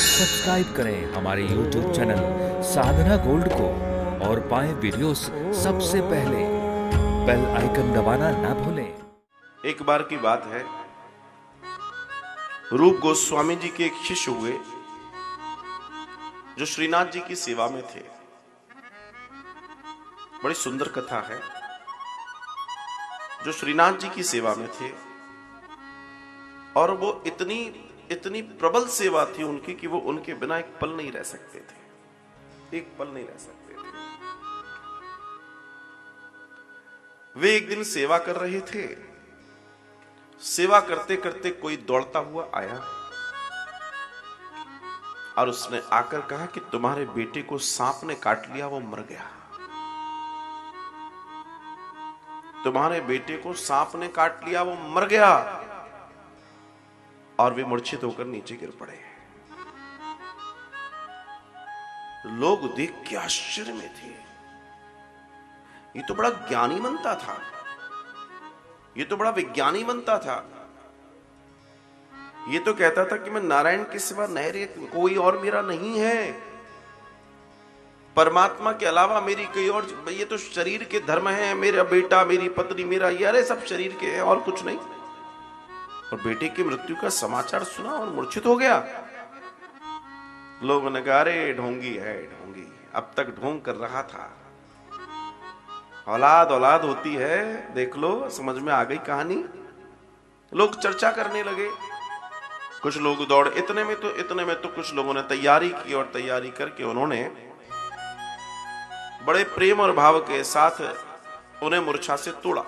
Subscribe करें हमारे YouTube channel साधना gold को और पाएं वीडियोस सबसे पहले। बेल आइकन दबाना ना भूलें। एक बार की बात है, रूप गोस्वामी जी के एक शिष्य हुए जो श्रीनाथ जी की सेवा में थे। बड़ी सुंदर कथा है। जो श्रीनाथ जी की सेवा में थे और वो इतनी प्रबल सेवा थी उनकी कि वो उनके बिना एक पल नहीं रह सकते थे, एक पल नहीं रह सकते थे। वे एक दिन सेवा कर रहे थे। सेवा करते करते कोई दौड़ता हुआ आया और उसने आकर कहा कि तुम्हारे बेटे को सांप ने काट लिया, वो मर गया। तुम्हारे बेटे को सांप ने काट लिया, वो मर गया। और वे मूर्छित होकर नीचे गिर पड़े। लोग देख के आश्चर्य में थे। ये तो बड़ा ज्ञानी बनता था, ये तो बड़ा विज्ञानी बनता था। ये तो कहता था कि मैं नारायण के सिवा नहरे कोई और मेरा नहीं है, परमात्मा के अलावा मेरी कोई और, ये तो शरीर के धर्म है, मेरा बेटा, मेरी पत्नी, मेरा ये, अरे सब शरीर के हैं और कुछ नहीं। और बेटे की मृत्यु का समाचार सुना और मूर्छित हो गया। लोगों ने कहा अरे ढोंगी है, ढोंगी, अब तक ढोंग कर रहा था। औलाद औलाद होती है, देख लो, समझ में आ गई कहानी। लोग चर्चा करने लगे। कुछ लोग दौड़े। इतने में तो कुछ लोगों ने तैयारी की और तैयारी करके उन्होंने बड़े प्रेम और भाव के साथ उन्हें मूर्छा से तोड़ा।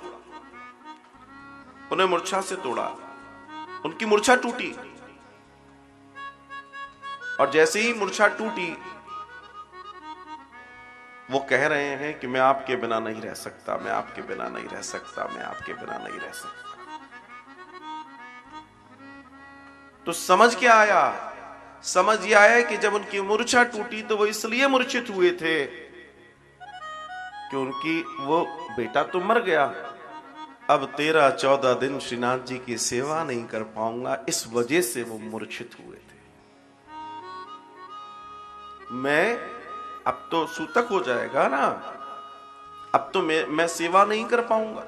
उन्हें मूर्छा से तोड़ा। उनकी मूर्छा टूटी और जैसे ही मूर्छा टूटी वो कह रहे हैं कि मैं आपके बिना नहीं रह सकता, मैं आपके बिना नहीं रह सकता, मैं आपके बिना नहीं रह सकता। तो समझ क्या आया? समझ यह आया कि जब उनकी मूर्छा टूटी तो वो इसलिए मूर्छित हुए थे कि उनकी वो बेटा तो मर गया, अब 13-14 दिन श्रीनाथ जी की सेवा नहीं कर पाऊंगा, इस वजह से वो मूर्छित हुए थे। मैं अब तो सूतक हो जाएगा ना, अब तो मैं सेवा नहीं कर पाऊंगा,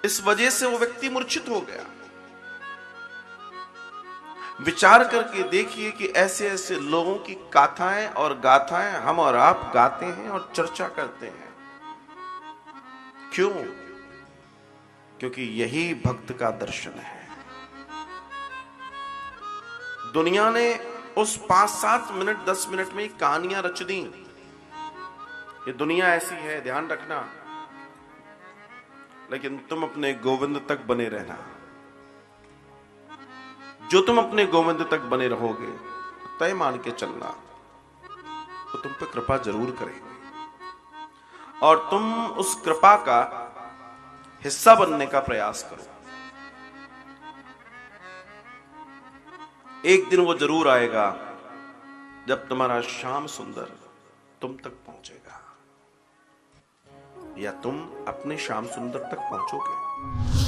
इस वजह से वो व्यक्ति मूर्छित हो गया। विचार करके देखिए कि ऐसे ऐसे लोगों की गाथाएं और गाथाएं हम और आप गाते हैं और चर्चा करते हैं। क्यों? क्योंकि यही भक्त का दर्शन है। दुनिया ने उस 5-7 मिनट 10 मिनट में कहानियां रच दी। ये दुनिया ऐसी है, ध्यान रखना। लेकिन तुम अपने गोविंद तक बने रहना। जो तुम अपने गोविंद तक बने रहोगे, तय मान के चलना, तो तुम पे कृपा जरूर करेंगे और तुम उस कृपा का हिस्सा बनने का प्रयास करो। एक दिन वो जरूर आएगा जब तुम्हारा श्याम सुंदर तुम तक पहुंचेगा या तुम अपने श्याम सुंदर तक पहुंचोगे।